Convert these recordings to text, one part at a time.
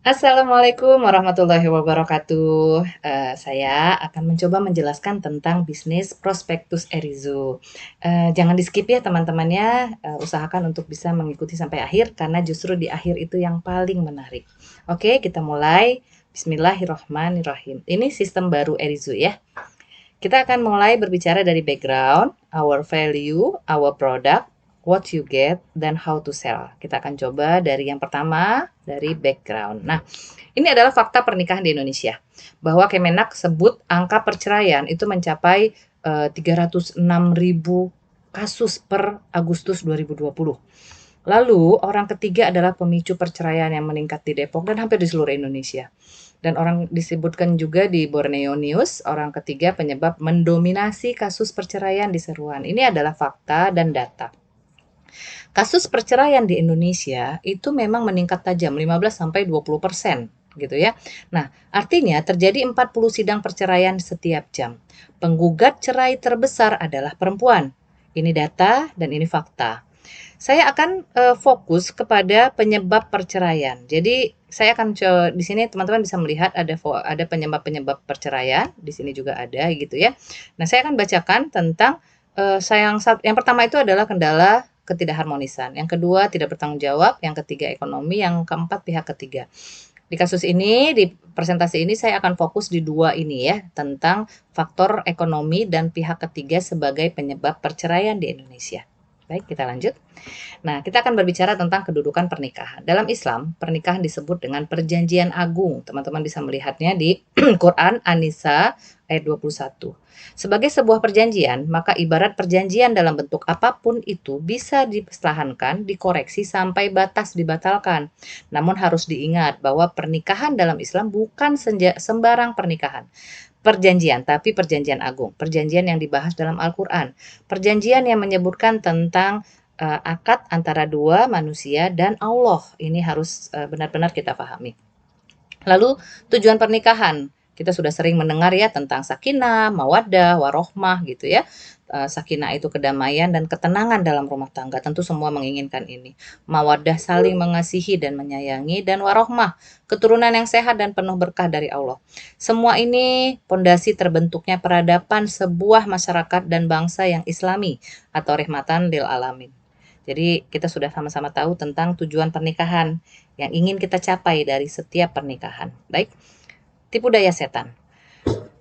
Assalamualaikum warahmatullahi wabarakatuh. Saya akan mencoba menjelaskan tentang bisnis prospektus Erizo. Jangan di-skip ya teman-temannya, usahakan untuk bisa mengikuti sampai akhir karena justru di akhir itu yang paling menarik. Oke, kita mulai. Bismillahirrahmanirrahim. Ini sistem baru Erizo ya. Kita akan mulai berbicara dari background, our value, our product, what you get, dan how to sell. Kita akan coba dari yang pertama, dari background. Nah, ini adalah fakta pernikahan di Indonesia. Bahwa Kemenak sebut angka perceraian itu mencapai 306.000 kasus per Agustus 2020. Lalu, orang ketiga adalah pemicu perceraian yang meningkat di Depok dan hampir di seluruh Indonesia. Dan orang disebutkan juga di Borneo News, orang ketiga penyebab mendominasi kasus perceraian di Seruan. Ini adalah fakta dan data. Kasus perceraian di Indonesia itu memang meningkat tajam 15 sampai 20% gitu ya. Nah, artinya terjadi 40 sidang perceraian setiap jam. Penggugat cerai terbesar adalah perempuan. Ini data dan ini fakta. Saya akan fokus kepada penyebab perceraian. Jadi saya akan di sini teman-teman bisa melihat ada penyebab-penyebab perceraian, di sini juga ada gitu ya. Nah, saya akan bacakan tentang yang pertama itu adalah kendala ketidakharmonisan, yang kedua tidak bertanggung jawab, yang ketiga ekonomi, yang keempat pihak ketiga. Di kasus ini, di presentasi ini saya akan fokus di dua ini ya, tentang faktor ekonomi dan pihak ketiga sebagai penyebab perceraian di Indonesia. Baik, kita lanjut. Nah, kita akan berbicara tentang kedudukan pernikahan. Dalam Islam, pernikahan disebut dengan perjanjian agung. Teman-teman bisa melihatnya di Quran An-Nisa ayat 21. Sebagai sebuah perjanjian, maka ibarat perjanjian dalam bentuk apapun itu bisa dipertahankan, dikoreksi sampai batas dibatalkan. Namun harus diingat bahwa pernikahan dalam Islam bukan sembarang pernikahan perjanjian, tapi perjanjian agung, perjanjian yang dibahas dalam Al-Quran, perjanjian yang menyebutkan tentang akad antara dua manusia dan Allah. Ini harus benar-benar kita pahami. Lalu tujuan pernikahan. Kita sudah sering mendengar ya tentang sakinah, mawaddah, warohmah gitu ya. Sakinah itu kedamaian dan ketenangan dalam rumah tangga. Tentu semua menginginkan ini. Mawaddah saling mengasihi dan menyayangi, dan warohmah keturunan yang sehat dan penuh berkah dari Allah. Semua ini pondasi terbentuknya peradaban sebuah masyarakat dan bangsa yang islami atau rahmatan lil alamin. Jadi kita sudah sama-sama tahu tentang tujuan pernikahan yang ingin kita capai dari setiap pernikahan. Baik, tipu daya setan.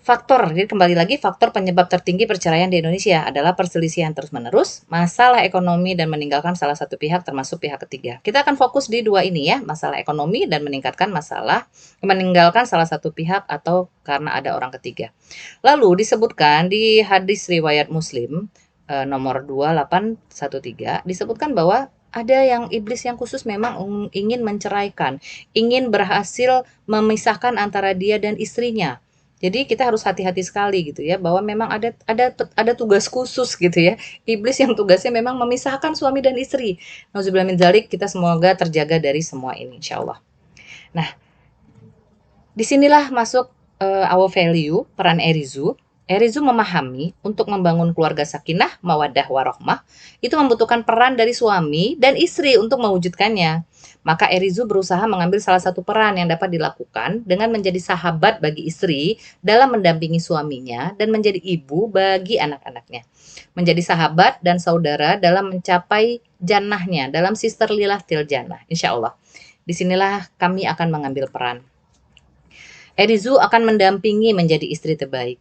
Jadi kembali lagi faktor penyebab tertinggi perceraian di Indonesia adalah perselisihan terus-menerus, masalah ekonomi dan meninggalkan salah satu pihak termasuk pihak ketiga. Kita akan fokus di dua ini ya, masalah ekonomi dan meninggalkan salah satu pihak atau karena ada orang ketiga. Lalu disebutkan di hadis riwayat Muslim nomor 2813 disebutkan bahwa ada yang iblis yang khusus memang ingin menceraikan, ingin berhasil memisahkan antara dia dan istrinya. Jadi kita harus hati-hati sekali gitu ya, bahwa memang ada tugas khusus gitu ya. Iblis yang tugasnya memang memisahkan suami dan istri. Nauzubillah min dzalik, kita semoga terjaga dari semua ini insyaallah. Nah, disinilah masuk our value, peran Erizu. Erizu memahami untuk membangun keluarga sakinah, mawadah, warohmah, itu membutuhkan peran dari suami dan istri untuk mewujudkannya. Maka Erizu berusaha mengambil salah satu peran yang dapat dilakukan dengan menjadi sahabat bagi istri dalam mendampingi suaminya dan menjadi ibu bagi anak-anaknya. Menjadi sahabat dan saudara dalam mencapai jannahnya, dalam sister lillah til jannah, insya Allah. Disinilah kami akan mengambil peran. Erizu akan mendampingi menjadi istri terbaik.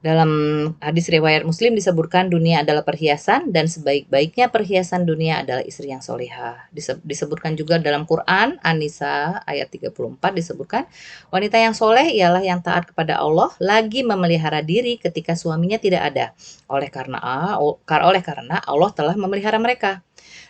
Dalam hadis riwayat Muslim disebutkan dunia adalah perhiasan dan sebaik-baiknya perhiasan dunia adalah istri yang solehah. Disebutkan juga dalam Quran An-Nisa ayat 34 disebutkan wanita yang soleh ialah yang taat kepada Allah lagi memelihara diri ketika suaminya tidak ada. Oleh karena Allah telah memelihara mereka.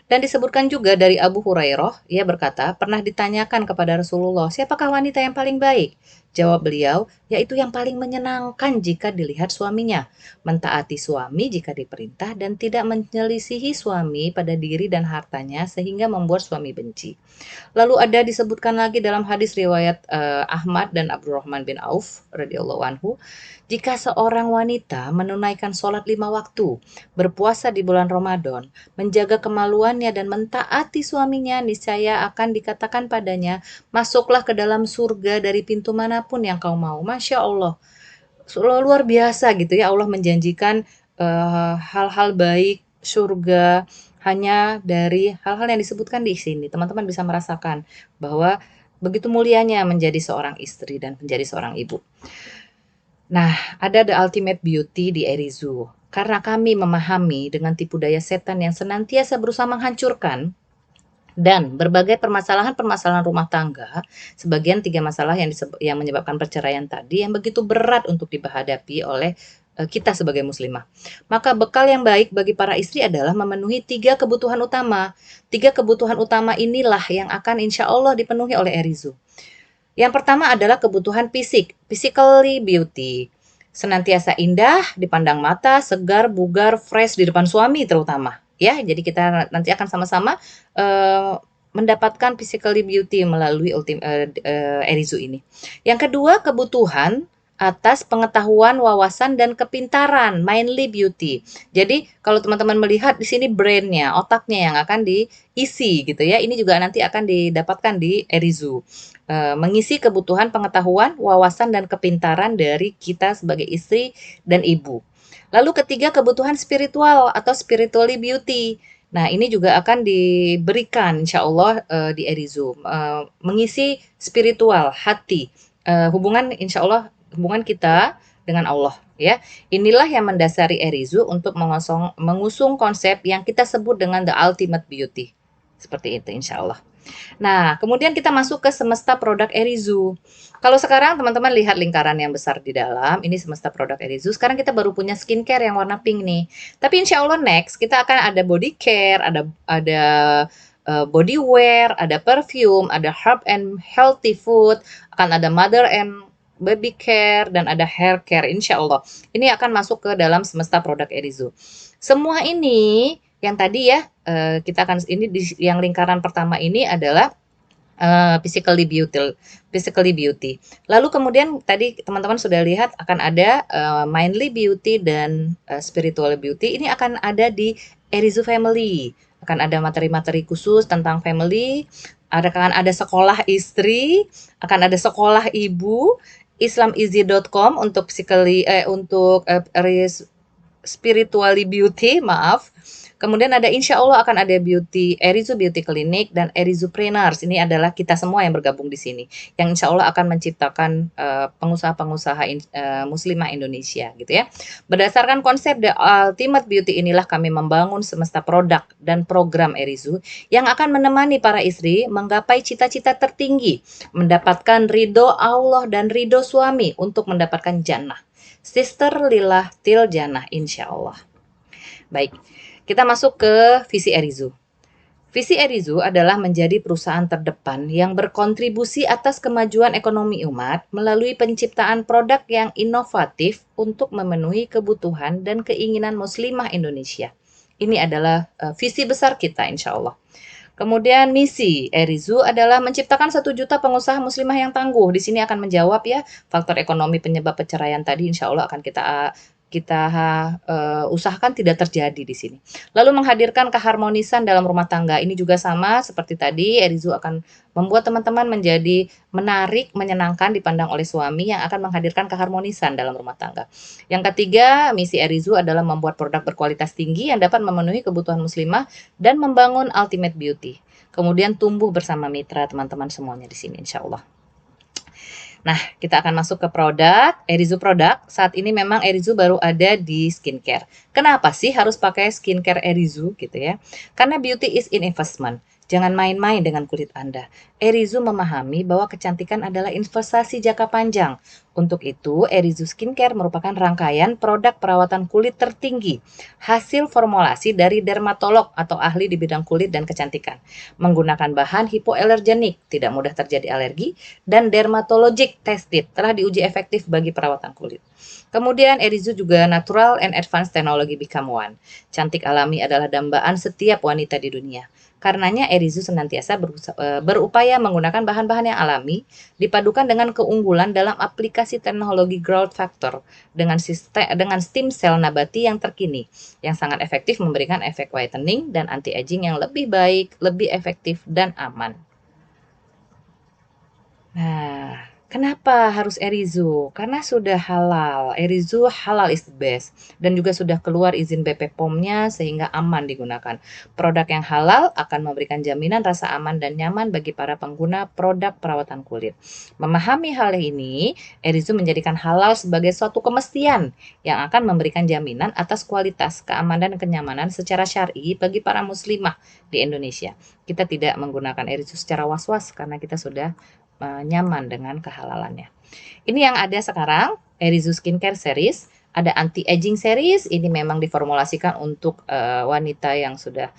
Dan disebutkan juga dari Abu Hurairah, ia berkata, pernah ditanyakan kepada Rasulullah, siapakah wanita yang paling baik? Jawab beliau, yaitu yang paling menyenangkan jika dilihat suaminya, mentaati suami jika diperintah dan tidak menyelisihi suami pada diri dan hartanya sehingga membuat suami benci. Lalu ada disebutkan lagi dalam hadis riwayat Ahmad dan Abdurrahman bin Auf radhiyallahu anhu, jika seorang wanita menunaikan sholat 5 waktu, berpuasa di bulan Ramadan, menjaga kemaluannya dan mentaati suaminya, niscaya akan dikatakan padanya, masuklah ke dalam surga dari pintu manapun yang kau mau. Masya Allah, luar biasa gitu ya, Allah menjanjikan hal-hal baik surga hanya dari hal-hal yang disebutkan di sini. Teman-teman bisa merasakan bahwa begitu mulianya menjadi seorang istri dan menjadi seorang ibu. Nah, ada The Ultimate Beauty di Erizu. Karena kami memahami dengan tipu daya setan yang senantiasa berusaha menghancurkan dan berbagai permasalahan-permasalahan rumah tangga, sebagian 3 masalah yang menyebabkan perceraian tadi yang begitu berat untuk dihadapi oleh kita sebagai muslimah. Maka bekal yang baik bagi para istri adalah memenuhi 3 kebutuhan utama. 3 kebutuhan utama inilah yang akan insya Allah dipenuhi oleh Erizu. Yang pertama adalah kebutuhan fisik, physically beauty. Senantiasa indah dipandang mata, segar, bugar, fresh di depan suami terutama. Ya, jadi kita nanti akan sama-sama mendapatkan physically beauty melalui Erizu ini. Yang kedua, kebutuhan atas pengetahuan, wawasan, dan kepintaran, mainly beauty. Jadi kalau teman-teman melihat di sini brainnya, otaknya yang akan diisi gitu ya. Ini juga nanti akan didapatkan di Erizu. Mengisi kebutuhan pengetahuan, wawasan, dan kepintaran dari kita sebagai istri dan ibu. Lalu ketiga, kebutuhan spiritual atau spiritually beauty. Nah, ini juga akan diberikan insya Allah di Erizu. Mengisi spiritual, hati, hubungan insya Allah, hubungan kita dengan Allah ya. Inilah yang mendasari Erizu untuk mengusung konsep yang kita sebut dengan the ultimate beauty. Seperti itu insya Allah. Nah, kemudian kita masuk ke semesta produk Erizu. Kalau sekarang teman-teman lihat lingkaran yang besar di dalam, ini semesta produk Erizu. Sekarang kita baru punya skincare yang warna pink nih. Tapi insya Allah next kita akan ada body care, ada body wear, ada perfume, ada herb and healthy food, akan ada mother and baby care, dan ada hair care insya Allah. Ini akan masuk ke dalam semesta produk Erizu. Semua ini yang tadi ya, kita akan ini yang lingkaran pertama ini adalah physically beauty. Lalu kemudian tadi teman-teman sudah lihat akan ada mindly beauty dan spiritual beauty. Ini akan ada di Erizu Family. Akan ada materi-materi khusus tentang family. Akan ada sekolah istri, akan ada sekolah ibu, islamizi.com untuk spiritually beauty, maaf. Kemudian ada insya Allah akan ada Erizu Beauty Clinic dan Erizu Trainers. Ini adalah kita semua yang bergabung di sini. Yang insya Allah akan menciptakan pengusaha-pengusaha muslimah Indonesia gitu ya. Berdasarkan konsep The Ultimate Beauty inilah kami membangun semesta produk dan program Erizu yang akan menemani para istri menggapai cita-cita tertinggi, mendapatkan ridho Allah dan ridho suami untuk mendapatkan jannah. Sister Lillah Til Jannah insya Allah. Baik, kita masuk ke visi Erizu. Visi Erizu adalah menjadi perusahaan terdepan yang berkontribusi atas kemajuan ekonomi umat melalui penciptaan produk yang inovatif untuk memenuhi kebutuhan dan keinginan muslimah Indonesia. Ini adalah visi besar kita insya Allah. Kemudian misi Erizu adalah menciptakan 1 juta pengusaha muslimah yang tangguh. Di sini akan menjawab ya faktor ekonomi penyebab perceraian tadi insya Allah akan kita usahakan tidak terjadi di sini. Lalu menghadirkan keharmonisan dalam rumah tangga. Ini juga sama seperti tadi, Erizu akan membuat teman-teman menjadi menarik, menyenangkan dipandang oleh suami yang akan menghadirkan keharmonisan dalam rumah tangga. Yang ketiga, misi Erizu adalah membuat produk berkualitas tinggi yang dapat memenuhi kebutuhan muslimah dan membangun ultimate beauty. Kemudian tumbuh bersama mitra teman-teman semuanya di sini insya Allah. Nah, kita akan masuk ke produk, Erizu produk. Saat ini memang Erizu baru ada di skincare. Kenapa sih harus pakai skincare Erizu gitu ya? Karena beauty is in investment. Jangan main-main dengan kulit Anda. Erizu memahami bahwa kecantikan adalah investasi jangka panjang. Untuk itu, Erizu Skincare merupakan rangkaian produk perawatan kulit tertinggi, hasil formulasi dari dermatolog atau ahli di bidang kulit dan kecantikan, menggunakan bahan hipoalergenik, tidak mudah terjadi alergi, dan dermatologic tested, telah diuji efektif bagi perawatan kulit. Kemudian Erizu juga natural and advanced technology become one. Cantik alami adalah dambaan setiap wanita di dunia. Karenanya Erizu senantiasa berupaya menggunakan bahan-bahan yang alami dipadukan dengan keunggulan dalam aplikasi teknologi growth factor dengan stem cell nabati yang terkini yang sangat efektif memberikan efek whitening dan anti-aging yang lebih baik, lebih efektif dan aman. Nah, kenapa harus Erizu? Karena sudah halal. Erizu halal is the best. Dan juga sudah keluar izin BP POM-nya sehingga aman digunakan. Produk yang halal akan memberikan jaminan rasa aman dan nyaman bagi para pengguna produk perawatan kulit. Memahami hal ini, Erizu menjadikan halal sebagai suatu kemestian yang akan memberikan jaminan atas kualitas, keamanan, dan kenyamanan secara syar'i bagi para muslimah di Indonesia. Kita tidak menggunakan Erizu secara was-was karena kita sudah nyaman dengan kehalalannya. Ini yang ada sekarang, Erizu Skincare Series. Ada anti-aging series, ini memang diformulasikan untuk wanita yang sudah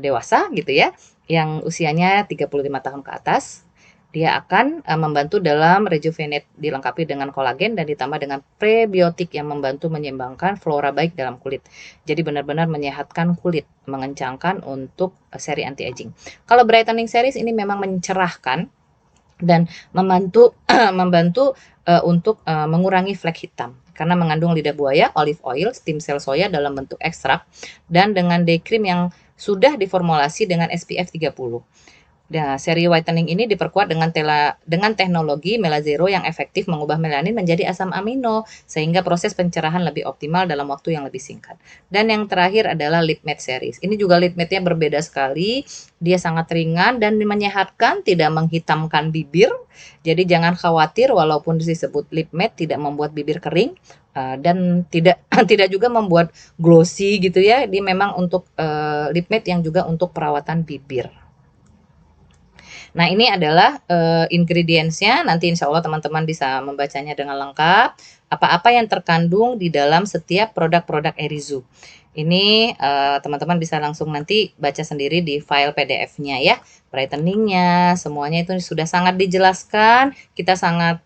dewasa gitu ya, yang usianya 35 tahun ke atas. Dia akan membantu dalam rejuvenate, dilengkapi dengan kolagen dan ditambah dengan prebiotik yang membantu menyeimbangkan flora baik dalam kulit. Jadi benar-benar menyehatkan kulit, mengencangkan untuk seri anti-aging. Kalau brightening series ini memang mencerahkan dan membantu untuk mengurangi flek hitam karena mengandung lidah buaya, olive oil, stem cell soya dalam bentuk ekstrak dan dengan day cream yang sudah diformulasi dengan SPF 30. Nah, seri whitening ini diperkuat dengan teknologi Melazero yang efektif mengubah melanin menjadi asam amino sehingga proses pencerahan lebih optimal dalam waktu yang lebih singkat. Dan yang terakhir adalah lip matte series. Ini juga lip matte-nya berbeda sekali. Dia sangat ringan dan menyehatkan, tidak menghitamkan bibir. Jadi jangan khawatir walaupun disebut lip matte tidak membuat bibir kering dan tidak juga membuat glossy gitu ya. Dia memang untuk lip matte yang juga untuk perawatan bibir. Nah, ini adalah ingredients-nya. Nanti insya Allah teman-teman bisa membacanya dengan lengkap. Apa-apa yang terkandung di dalam setiap produk-produk Erizu. Ini teman-teman bisa langsung nanti baca sendiri di file PDF-nya ya. Brightening-nya, semuanya itu sudah sangat dijelaskan. Kita sangat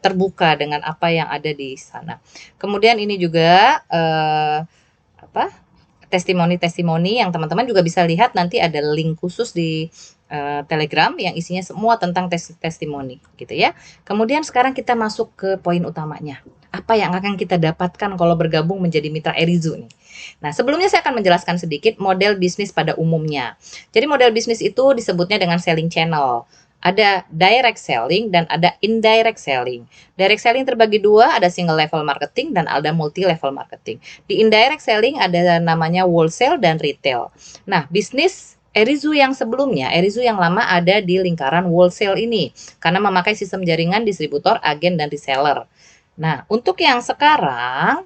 terbuka dengan apa yang ada di sana. Kemudian ini juga testimoni-testimoni yang teman-teman juga bisa lihat, nanti ada link khusus di Telegram yang isinya semua tentang testimoni gitu ya. Kemudian sekarang kita masuk ke poin utamanya. Apa yang akan kita dapatkan kalau bergabung menjadi mitra Erizu nih? Nah, sebelumnya saya akan menjelaskan sedikit model bisnis pada umumnya. Jadi model bisnis itu disebutnya dengan selling channel. Ada direct selling dan ada indirect selling. Direct selling terbagi dua, ada single level marketing dan ada multi level marketing. Di indirect selling ada namanya wholesale dan retail. Nah, bisnis Erizu yang sebelumnya, Erizu yang lama ada di lingkaran wholesale ini karena memakai sistem jaringan distributor, agen, dan reseller. Nah, untuk yang sekarang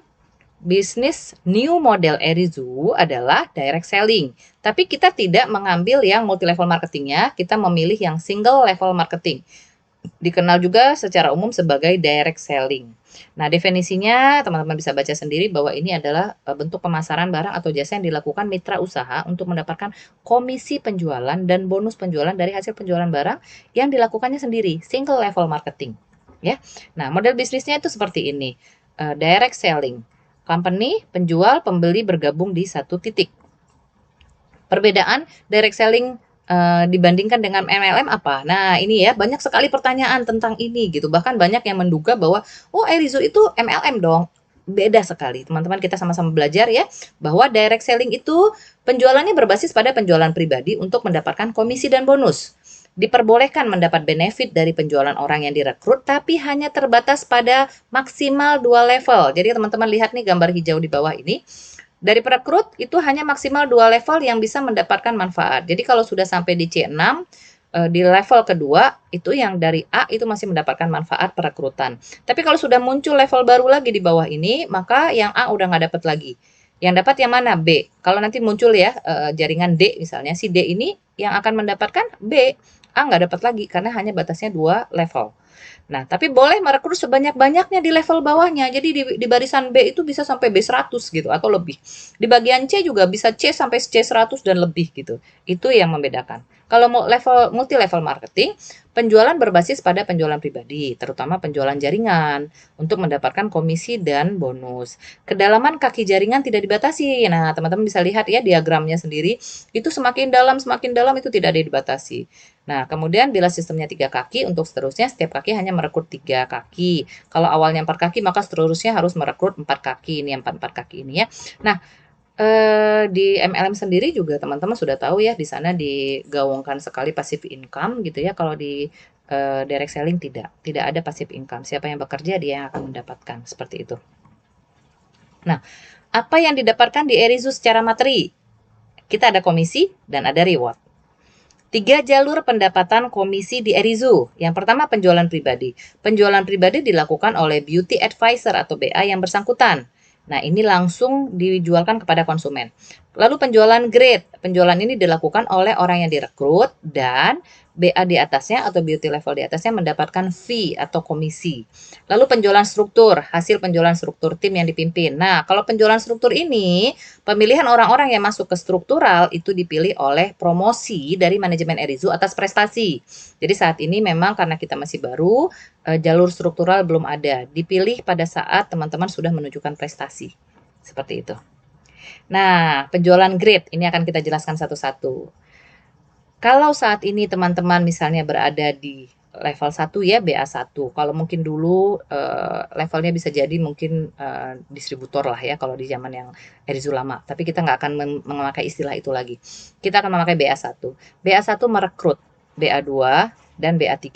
bisnis new model Erizu adalah direct selling. Tapi kita tidak mengambil yang multi level marketingnya, kita memilih yang single level marketing. Dikenal juga secara umum sebagai direct selling. Nah, definisinya teman-teman bisa baca sendiri bahwa ini adalah bentuk pemasaran barang atau jasa yang dilakukan mitra usaha untuk mendapatkan komisi penjualan dan bonus penjualan dari hasil penjualan barang yang dilakukannya sendiri, single level marketing. Ya. Nah, model bisnisnya itu seperti ini. Direct selling. Company, penjual, pembeli bergabung di satu titik. Perbedaan direct selling dibandingkan dengan MLM apa? Nah, ini ya, banyak sekali pertanyaan tentang ini gitu. Bahkan banyak yang menduga bahwa Erizu itu MLM dong. Beda sekali. Teman-teman, kita sama-sama belajar ya bahwa direct selling itu penjualannya berbasis pada penjualan pribadi untuk mendapatkan komisi dan bonus. Diperbolehkan mendapat benefit dari penjualan orang yang direkrut, tapi hanya terbatas pada maksimal 2 level. Jadi teman-teman lihat nih gambar hijau di bawah ini. Dari perekrut itu hanya maksimal 2 level yang bisa mendapatkan manfaat. Jadi kalau sudah sampai di C6, di level kedua, itu yang dari A itu masih mendapatkan manfaat perekrutan. Tapi kalau sudah muncul level baru lagi di bawah ini, maka yang A udah nggak dapat lagi. Yang dapat yang mana? B. Kalau nanti muncul ya jaringan D misalnya, si D ini yang akan mendapatkan B. A nggak dapat lagi karena hanya batasnya 2 level. Nah, tapi boleh merekrut sebanyak-banyaknya di level bawahnya. Jadi di barisan B itu bisa sampai B100 gitu atau lebih. Di bagian C juga bisa C sampai C100 dan lebih gitu. Itu yang membedakan. Kalau mau level multi level marketing, penjualan berbasis pada penjualan pribadi, terutama penjualan jaringan untuk mendapatkan komisi dan bonus. Kedalaman kaki jaringan tidak dibatasi. Nah, teman-teman bisa lihat ya diagramnya sendiri, itu semakin dalam itu tidak dibatasi. Nah, kemudian bila sistemnya 3 kaki, untuk seterusnya setiap kaki hanya merekrut 3 kaki. Kalau awalnya 4 kaki, maka seterusnya harus merekrut 4 kaki. Ini yang 4-4 kaki ini ya. Nah, di MLM sendiri juga teman-teman sudah tahu ya, di sana digaungkan sekali passive income gitu ya. Kalau di direct selling tidak ada passive income. Siapa yang bekerja dia yang akan mendapatkan, seperti itu. Nah, apa yang didapatkan di Erizu secara materi? Kita ada komisi dan ada reward. 3 jalur pendapatan komisi di Erizu. Yang pertama penjualan pribadi. Penjualan pribadi dilakukan oleh beauty advisor atau BA yang bersangkutan. Nah, ini langsung dijualkan kepada konsumen. Lalu penjualan grade. Penjualan ini dilakukan oleh orang yang direkrut dan BA di atasnya atau beauty level di atasnya mendapatkan fee atau komisi. Lalu penjualan struktur, hasil penjualan struktur tim yang dipimpin. Nah, kalau penjualan struktur ini, pemilihan orang-orang yang masuk ke struktural itu dipilih oleh promosi dari manajemen Erizu atas prestasi. Jadi saat ini memang karena kita masih baru, jalur struktural belum ada. Dipilih pada saat teman-teman sudah menunjukkan prestasi. Seperti itu. Nah, penjualan grade ini akan kita jelaskan satu-satu. Kalau saat ini teman-teman misalnya berada di level 1 ya, BA1. Kalau mungkin dulu levelnya bisa jadi mungkin distributor lah ya kalau di zaman yang Erizu lama. Tapi kita nggak akan memakai istilah itu lagi. Kita akan memakai BA1. BA1 merekrut BA2 dan BA3.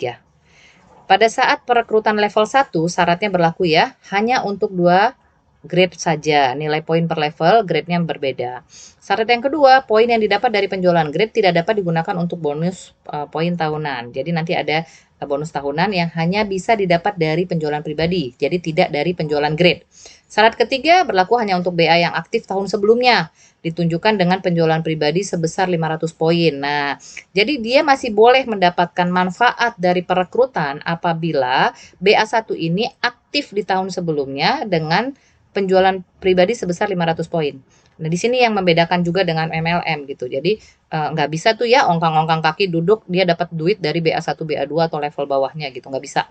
Pada saat perekrutan level 1, syaratnya berlaku ya, hanya untuk 2 grade saja. Nilai poin per level, grade-nya berbeda. Syarat yang kedua, poin yang didapat dari penjualan grade tidak dapat digunakan untuk bonus poin tahunan. Jadi nanti ada bonus tahunan yang hanya bisa didapat dari penjualan pribadi, jadi tidak dari penjualan grade. Syarat ketiga berlaku hanya untuk BA yang aktif tahun sebelumnya, ditunjukkan dengan penjualan pribadi sebesar 500 poin. Nah, jadi dia masih boleh mendapatkan manfaat dari perekrutan apabila BA1 ini aktif di tahun sebelumnya dengan penjualan pribadi sebesar 500 poin. Nah, di sini yang membedakan juga dengan MLM gitu. Jadi nggak bisa tuh ya ongkang-ongkang kaki duduk dia dapat duit dari BA1, BA2 atau level bawahnya gitu, nggak bisa.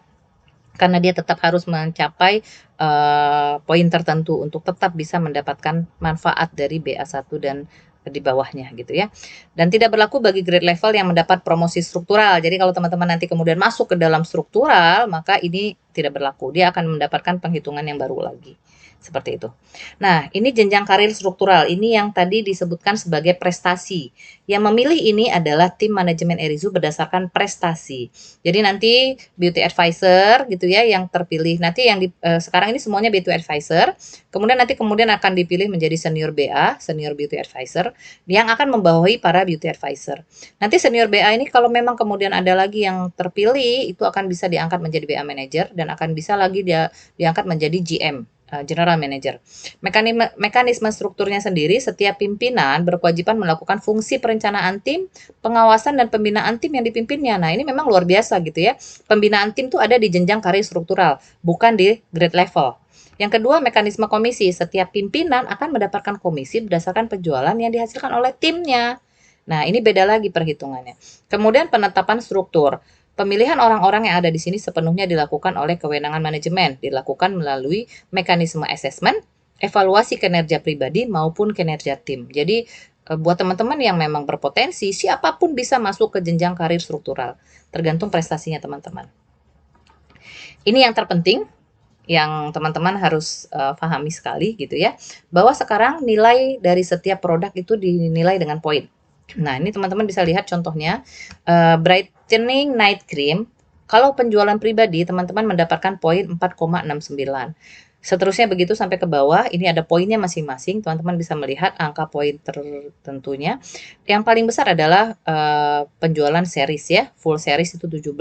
Karena dia tetap harus mencapai poin tertentu untuk tetap bisa mendapatkan manfaat dari BA1 dan di bawahnya gitu ya. Dan tidak berlaku bagi grade level yang mendapat promosi struktural. Jadi kalau teman-teman nanti kemudian masuk ke dalam struktural, maka ini tidak berlaku. Dia akan mendapatkan penghitungan yang baru lagi. Seperti itu. Nah, ini jenjang karir struktural. Ini yang tadi disebutkan sebagai prestasi. Yang memilih ini adalah tim manajemen Erizu berdasarkan prestasi. Jadi nanti beauty advisor gitu ya yang terpilih. Nanti yang sekarang ini semuanya beauty advisor. Kemudian akan dipilih menjadi senior BA, senior beauty advisor yang akan membawahi para beauty advisor. Nanti senior BA ini kalau memang kemudian ada lagi yang terpilih itu akan bisa diangkat menjadi BA manager dan akan bisa lagi dia diangkat menjadi GM. General Manager. Mekanisme strukturnya sendiri, setiap pimpinan berkewajiban melakukan fungsi perencanaan tim, pengawasan dan pembinaan tim yang dipimpinnya. Nah, ini memang luar biasa gitu ya. Pembinaan tim tuh ada di jenjang karir struktural, bukan di grade level. Yang kedua, mekanisme komisi. Setiap pimpinan akan mendapatkan komisi berdasarkan penjualan yang dihasilkan oleh timnya. Nah, ini beda lagi perhitungannya. Kemudian penetapan struktur. Pemilihan orang-orang yang ada di sini sepenuhnya dilakukan oleh kewenangan manajemen, dilakukan melalui mekanisme assessment, evaluasi kinerja pribadi maupun kinerja tim. Jadi buat teman-teman yang memang berpotensi, siapapun bisa masuk ke jenjang karir struktural, tergantung prestasinya teman-teman. Ini yang terpenting, yang teman-teman harus pahami sekali gitu ya, bahwa sekarang nilai dari setiap produk itu dinilai dengan poin. Nah, ini teman-teman bisa lihat contohnya, brightening night cream, kalau penjualan pribadi teman-teman mendapatkan poin 4,69. Seterusnya begitu sampai ke bawah, ini ada poinnya masing-masing, teman-teman bisa melihat angka poin tertentunya. Yang paling besar adalah penjualan series ya, full series itu 17,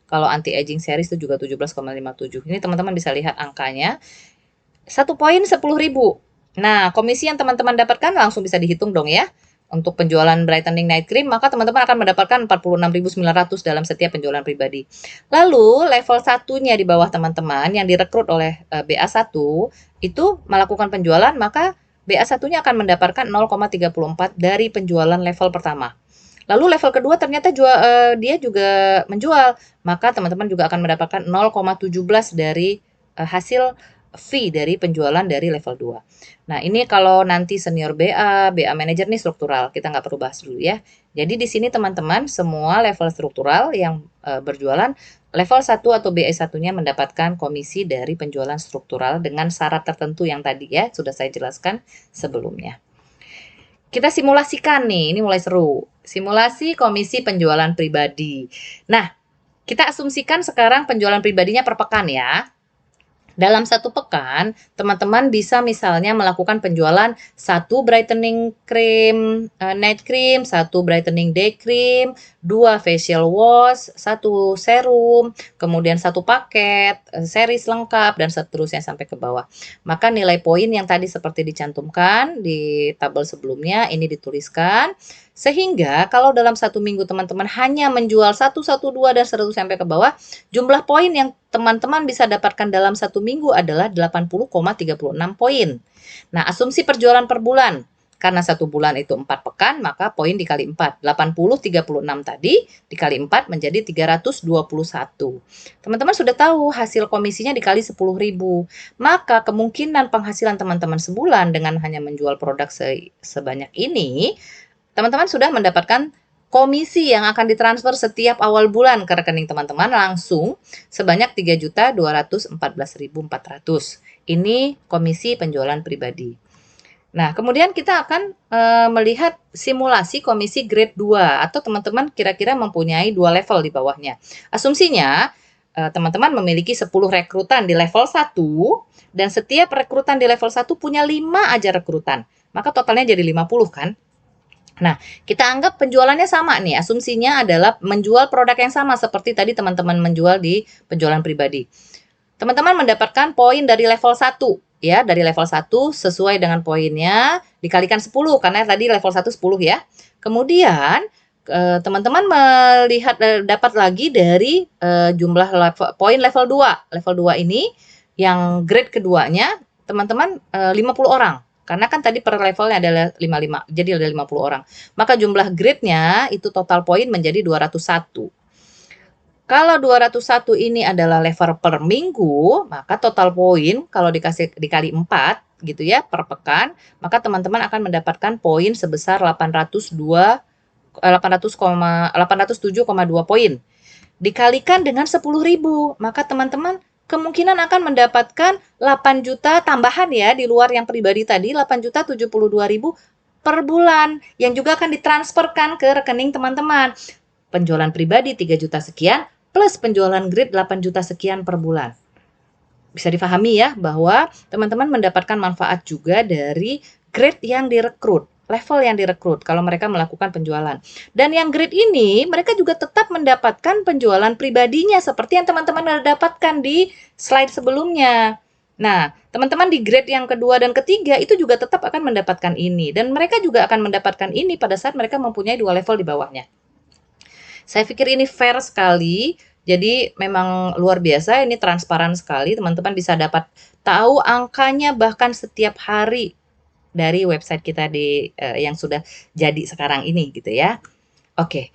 kalau anti-aging series itu juga 17,57. Ini teman-teman bisa lihat angkanya. 1 poin 10.000. Nah, komisi yang teman-teman dapatkan langsung bisa dihitung dong ya. Untuk penjualan brightening night cream, maka teman-teman akan mendapatkan 46.900 dalam setiap penjualan pribadi. Lalu, level satunya di bawah teman-teman yang direkrut oleh BA1 itu melakukan penjualan, maka BA1-nya akan mendapatkan 0,34 dari penjualan level pertama. Lalu level kedua ternyata dia juga menjual, maka teman-teman juga akan mendapatkan 0,17 dari hasil fee dari penjualan dari level 2. Nah, ini kalau nanti senior BA manager nih struktural, kita nggak perlu bahas dulu ya. Jadi di sini teman-teman semua level struktural yang berjualan level 1 atau BA1-nya mendapatkan komisi dari penjualan struktural dengan syarat tertentu yang tadi ya sudah saya jelaskan sebelumnya. Kita simulasikan nih, ini mulai seru. Simulasi komisi penjualan pribadi. Nah, kita asumsikan sekarang penjualan pribadinya per pekan ya. Dalam satu pekan, teman-teman bisa misalnya melakukan penjualan satu brightening cream, night cream, satu brightening day cream, 2 facial wash, satu serum, kemudian satu paket, series lengkap, dan seterusnya sampai ke bawah. Maka nilai poin yang tadi seperti dicantumkan di tabel sebelumnya, ini dituliskan. Sehingga kalau dalam satu minggu teman-teman hanya menjual 1, 1, 2, dan seterusnya sampai ke bawah, jumlah poin yang teman-teman bisa dapatkan dalam satu minggu adalah 80,36 poin. Nah, asumsi perjualan per bulan. Karena satu bulan itu 4 pekan, maka poin dikali 4. 80,36 tadi dikali 4 menjadi 321. Teman-teman sudah tahu hasil komisinya dikali 10.000. Maka kemungkinan penghasilan teman-teman sebulan dengan hanya menjual produk sebanyak ini, teman-teman sudah mendapatkan komisi yang akan ditransfer setiap awal bulan ke rekening teman-teman langsung sebanyak 3.214.400. Ini komisi penjualan pribadi. Nah, kemudian kita akan melihat simulasi komisi grade 2 atau teman-teman kira-kira mempunyai 2 level di bawahnya. Asumsinya teman-teman memiliki 10 rekrutan di level 1 dan setiap rekrutan di level 1 punya 5 aja rekrutan. Maka totalnya jadi 50 kan? Nah, kita anggap penjualannya sama nih. Asumsinya adalah menjual produk yang sama seperti tadi teman-teman menjual di penjualan pribadi. Teman-teman mendapatkan poin dari level 1 ya, dari level 1 sesuai dengan poinnya dikalikan 10 karena tadi level 1 10 ya. Kemudian teman-teman melihat dapat lagi dari jumlah poin level 2. Level 2 ini yang grade keduanya teman-teman 50 orang. Karena kan tadi per levelnya adalah 55, jadi ada 50 orang. Maka jumlah grade-nya itu total poin menjadi 201. Kalau 201 ini adalah level per minggu, maka total poin kalau dikali 4 gitu ya per pekan, maka teman-teman akan mendapatkan poin sebesar 807,2 poin. Dikalikan dengan 10.000, maka teman-teman kemungkinan akan mendapatkan 8 juta tambahan ya di luar yang pribadi tadi, 8.072.000 per bulan yang juga akan ditransferkan ke rekening teman-teman. Penjualan pribadi 3 juta sekian plus penjualan grid 8 juta sekian per bulan. Bisa difahami ya bahwa teman-teman mendapatkan manfaat juga dari grade yang direkrut, level yang direkrut kalau mereka melakukan penjualan. Dan yang grade ini mereka juga tetap mendapatkan penjualan pribadinya seperti yang teman-teman dapatkan di slide sebelumnya. Nah, teman-teman di grade yang kedua dan ketiga itu juga tetap akan mendapatkan ini. Dan mereka juga akan mendapatkan ini pada saat mereka mempunyai 2 level di bawahnya. Saya pikir ini fair sekali. Jadi memang luar biasa, ini transparan sekali. Teman-teman bisa dapat tahu angkanya bahkan setiap hari dari website kita yang sudah jadi sekarang ini gitu ya. Oke.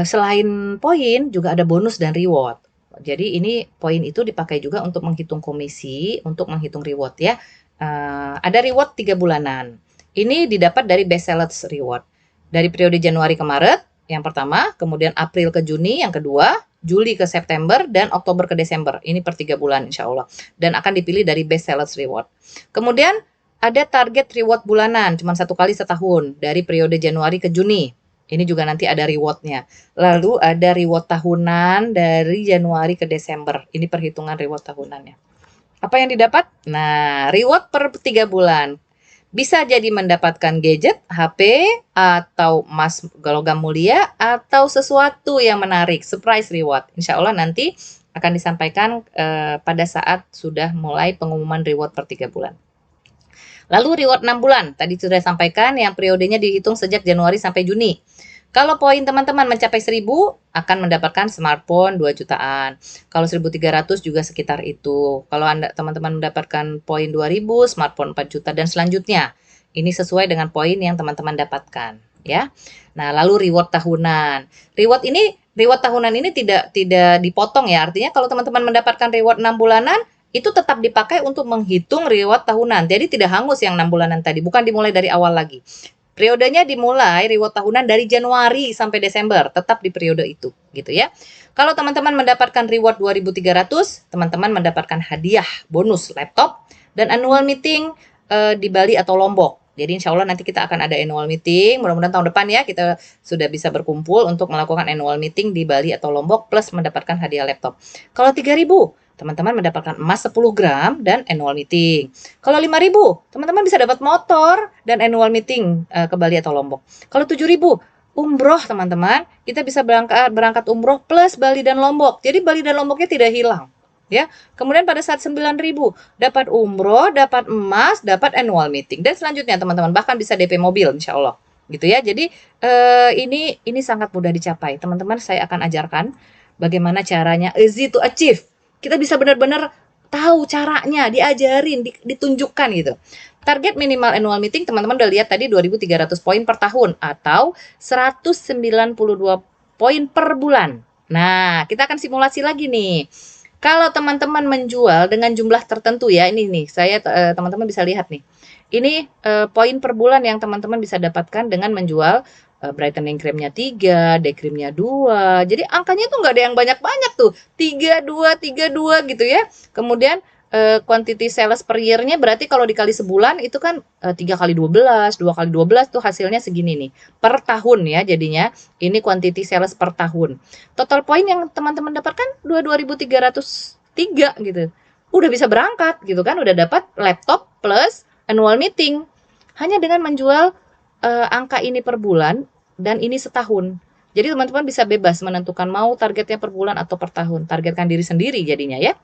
Selain poin juga ada bonus dan reward. Jadi ini poin itu dipakai juga untuk menghitung komisi, untuk menghitung reward ya. Ada reward 3 bulanan. Ini didapat dari best sellers reward. Dari periode Januari ke Maret yang pertama, kemudian April ke Juni yang kedua, Juli ke September, dan Oktober ke Desember. Ini per 3 bulan insya Allah. Dan akan dipilih dari best sellers reward. Kemudian ada target reward bulanan, cuma 1 kali setahun, dari periode Januari ke Juni. Ini juga nanti ada rewardnya. Lalu ada reward tahunan dari Januari ke Desember. Ini perhitungan reward tahunannya. Apa yang didapat? Nah, reward per 3 bulan. Bisa jadi mendapatkan gadget, HP, atau emas logam mulia, atau sesuatu yang menarik, surprise reward. Insya Allah nanti akan disampaikan pada saat sudah mulai pengumuman reward per 3 bulan. Lalu reward 6 bulan, tadi sudah sampaikan yang periodenya dihitung sejak Januari sampai Juni. Kalau poin teman-teman mencapai 1000, akan mendapatkan smartphone 2 jutaan. Kalau 1300 juga sekitar itu. Kalau teman-teman mendapatkan poin 2000, smartphone 4 juta dan selanjutnya. Ini sesuai dengan poin yang teman-teman dapatkan, ya. Nah, lalu reward tahunan. Reward tahunan ini tidak dipotong ya. Artinya kalau teman-teman mendapatkan reward 6 bulanan, itu tetap dipakai untuk menghitung reward tahunan. Jadi tidak hangus yang 6 bulanan tadi, bukan dimulai dari awal lagi. Periodenya dimulai reward tahunan dari Januari sampai Desember, tetap di periode itu, gitu ya. Kalau teman-teman mendapatkan reward 2.300, teman-teman mendapatkan hadiah bonus laptop dan annual meeting di Bali atau Lombok. Jadi insya Allah nanti kita akan ada annual meeting, mudah-mudahan tahun depan ya kita sudah bisa berkumpul untuk melakukan annual meeting di Bali atau Lombok plus mendapatkan hadiah laptop. Kalau 3.000, teman-teman mendapatkan emas 10 gram dan annual meeting. Kalau 5.000, teman-teman bisa dapat motor dan annual meeting ke Bali atau Lombok. Kalau 7.000, umroh teman-teman, kita bisa berangkat umroh plus Bali dan Lombok. Jadi Bali dan Lomboknya tidak hilang. Ya, kemudian pada saat 9.000 dapat umroh, dapat emas, dapat annual meeting dan selanjutnya teman-teman bahkan bisa DP mobil insya Allah gitu ya. Jadi ini sangat mudah dicapai teman-teman. Saya akan ajarkan bagaimana caranya easy to achieve. Kita bisa benar-benar tahu caranya, diajarin, ditunjukkan gitu. Target minimal annual meeting teman-teman udah lihat tadi 2.300 poin per tahun atau 192 poin per bulan. Nah, kita akan simulasi lagi nih. Kalau teman-teman menjual dengan jumlah tertentu ya, ini nih, teman-teman bisa lihat nih. Ini poin per bulan yang teman-teman bisa dapatkan dengan menjual brightening creamnya 3, day creamnya 2. Jadi angkanya tuh nggak ada yang banyak-banyak tuh. 32 gitu ya. Kemudian quantity sales per year-nya berarti kalau dikali sebulan itu kan 3 kali 12, 2 kali 12 tuh hasilnya segini nih. Per tahun ya jadinya. Ini quantity sales per tahun. Total poin yang teman-teman dapatkan 2.303 gitu. Udah bisa berangkat gitu kan, udah dapat laptop plus annual meeting. Hanya dengan menjual angka ini per bulan dan ini setahun. Jadi teman-teman bisa bebas menentukan mau targetnya per bulan atau per tahun. Targetkan diri sendiri jadinya ya.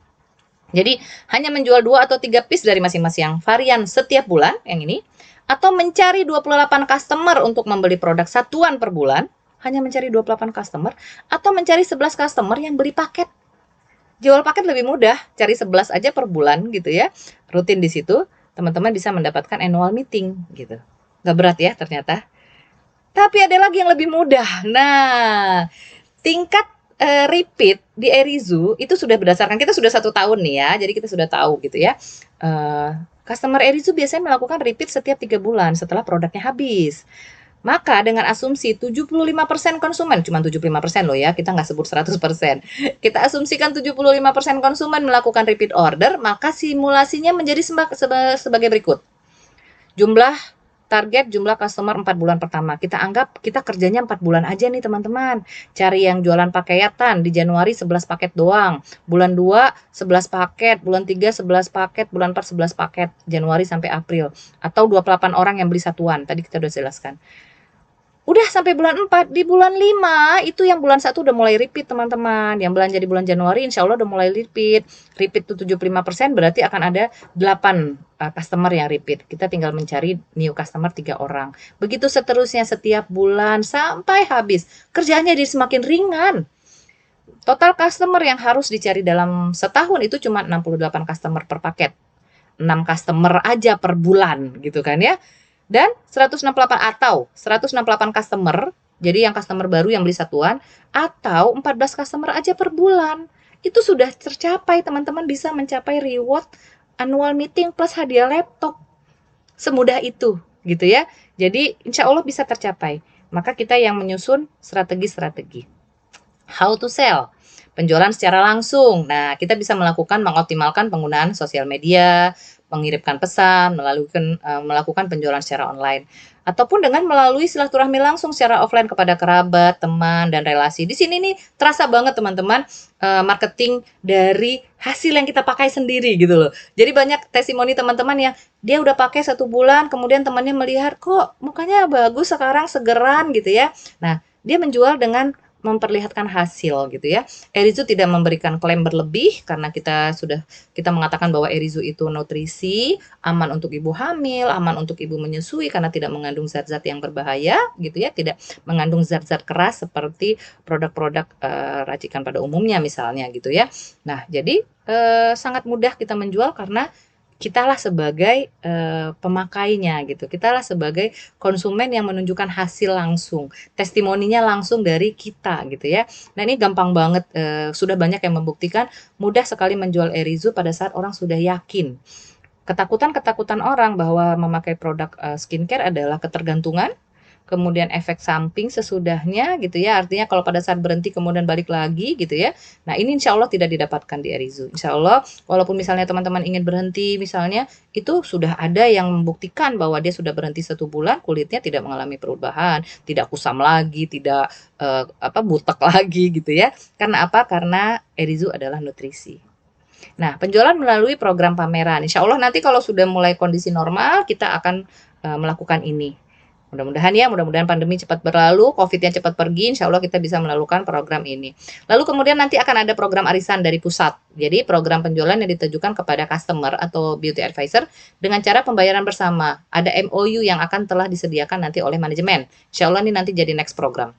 Jadi hanya menjual 2 atau 3 piece dari masing-masing varian setiap bulan yang ini, atau mencari 28 customer untuk membeli produk satuan per bulan, hanya mencari 28 customer, atau mencari 11 customer yang beli paket. Jual paket lebih mudah, cari 11 aja per bulan gitu ya. Rutin di situ, teman-teman bisa mendapatkan annual meeting gitu. Gak berat ya ternyata. Tapi ada lagi yang lebih mudah. Nah, tingkat repeat di Erizu itu sudah berdasarkan kita sudah 1 tahun nih ya, jadi kita sudah tahu gitu ya. Customer Erizu biasanya melakukan repeat setiap 3 bulan setelah produknya habis. Maka dengan asumsi 75% konsumen, cuma 75% loh ya, kita nggak sebut 100%. Kita asumsikan 75% konsumen melakukan repeat order, maka simulasinya menjadi sebagai berikut. Target jumlah customer 4 bulan pertama. Kita anggap kita kerjanya 4 bulan aja nih teman-teman. Cari yang jualan paketatan. Di Januari 11 paket doang. Bulan 2 11 paket. Bulan 3 11 paket. Bulan 4 11 paket. Januari sampai April. Atau 28 orang yang beli satuan. Tadi kita udah jelaskan. Udah sampai bulan 4, di bulan 5 itu yang bulan 1 udah mulai repeat teman-teman. Yang belanja di bulan Januari insya Allah udah mulai repeat. Repeat itu 75% berarti akan ada 8 customer yang repeat. Kita tinggal mencari new customer 3 orang. Begitu seterusnya setiap bulan sampai habis. Kerjaannya jadi semakin ringan. Total customer yang harus dicari dalam setahun itu cuma 68 customer per paket. 6 customer aja per bulan gitu kan ya. Dan 168 atau 168 customer, jadi yang customer baru yang beli satuan, atau 14 customer aja per bulan. Itu sudah tercapai, teman-teman bisa mencapai reward annual meeting plus hadiah laptop. Semudah itu, gitu ya. Jadi insya Allah bisa tercapai. Maka kita yang menyusun strategi-strategi. How to sell? Penjualan secara langsung. Nah, kita bisa mengoptimalkan penggunaan sosial media, mengirimkan pesan, melakukan penjualan secara online. Ataupun dengan melalui silaturahmi langsung secara offline kepada kerabat, teman, dan relasi. Di sini nih terasa banget teman-teman marketing dari hasil yang kita pakai sendiri gitu loh. Jadi banyak testimoni teman-teman yang dia udah pakai 1 bulan, kemudian temannya melihat kok mukanya bagus sekarang, segeran gitu ya. Nah, dia menjual dengan memperlihatkan hasil gitu ya. Erizu tidak memberikan klaim berlebih karena kita mengatakan bahwa Erizu itu nutrisi, aman untuk ibu hamil, aman untuk ibu menyusui karena tidak mengandung zat-zat yang berbahaya gitu ya, tidak mengandung zat-zat keras seperti produk-produk racikan pada umumnya misalnya gitu ya. Nah, jadi sangat mudah kita menjual karena kitalah sebagai pemakainya gitu. Kitalah sebagai konsumen yang menunjukkan hasil langsung, testimoninya langsung dari kita gitu ya. Nah, ini gampang banget, sudah banyak yang membuktikan mudah sekali menjual Erizu pada saat orang sudah yakin. Ketakutan-ketakutan orang bahwa memakai produk skincare adalah ketergantungan, kemudian efek samping sesudahnya gitu ya, artinya kalau pada saat berhenti kemudian balik lagi gitu ya. Nah, ini insya Allah tidak didapatkan di Erizu. Insya Allah, walaupun misalnya teman-teman ingin berhenti misalnya, itu sudah ada yang membuktikan bahwa dia sudah berhenti 1 bulan, kulitnya tidak mengalami perubahan, tidak kusam lagi, tidak butek lagi gitu ya. Karena apa? Karena Erizu adalah nutrisi. Nah, penjualan melalui program pameran. Insya Allah nanti kalau sudah mulai kondisi normal, kita akan melakukan ini. Mudah-mudahan pandemi cepat berlalu, COVID-nya cepat pergi, insya Allah kita bisa melakukan program ini. Lalu kemudian nanti akan ada program arisan dari pusat. Jadi program penjualan yang ditujukan kepada customer atau beauty advisor dengan cara pembayaran bersama. Ada MOU yang akan telah disediakan nanti oleh manajemen. Insya Allah ini nanti jadi next program.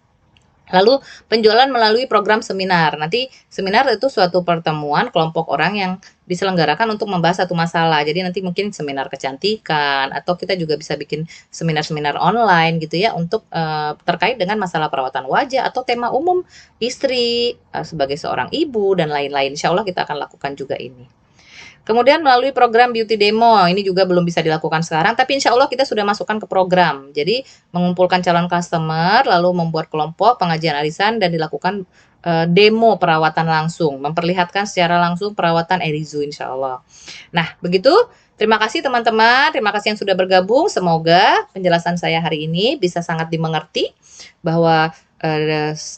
Lalu penjualan melalui program seminar. Nanti seminar itu suatu pertemuan kelompok orang yang diselenggarakan untuk membahas satu masalah. Jadi nanti mungkin seminar kecantikan atau kita juga bisa bikin seminar-seminar online gitu ya untuk terkait dengan masalah perawatan wajah atau tema umum istri sebagai seorang ibu dan lain-lain. Insya Allah kita akan lakukan juga ini. Kemudian melalui program beauty demo, ini juga belum bisa dilakukan sekarang, tapi insya Allah kita sudah masukkan ke program. Jadi mengumpulkan calon customer, lalu membuat kelompok pengajian arisan dan dilakukan demo perawatan langsung, memperlihatkan secara langsung perawatan Erizu insya Allah. Nah, begitu. Terima kasih teman-teman, terima kasih yang sudah bergabung. Semoga penjelasan saya hari ini bisa sangat dimengerti bahwa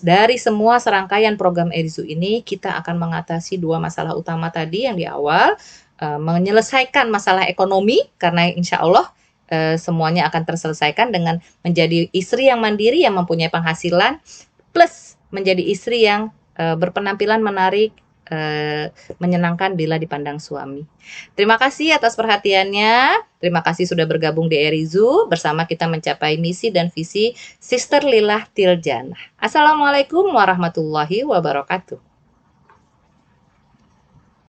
dari semua serangkaian program Erizu ini kita akan mengatasi 2 masalah utama tadi yang di awal, menyelesaikan masalah ekonomi karena insya Allah semuanya akan terselesaikan dengan menjadi istri yang mandiri yang mempunyai penghasilan plus menjadi istri yang berpenampilan menarik, menyenangkan bila dipandang suami. Terima kasih atas perhatiannya. Terima kasih sudah bergabung di Erizu. Bersama kita mencapai misi dan visi Sister Lillah Tiljannah. Assalamualaikum warahmatullahi wabarakatuh.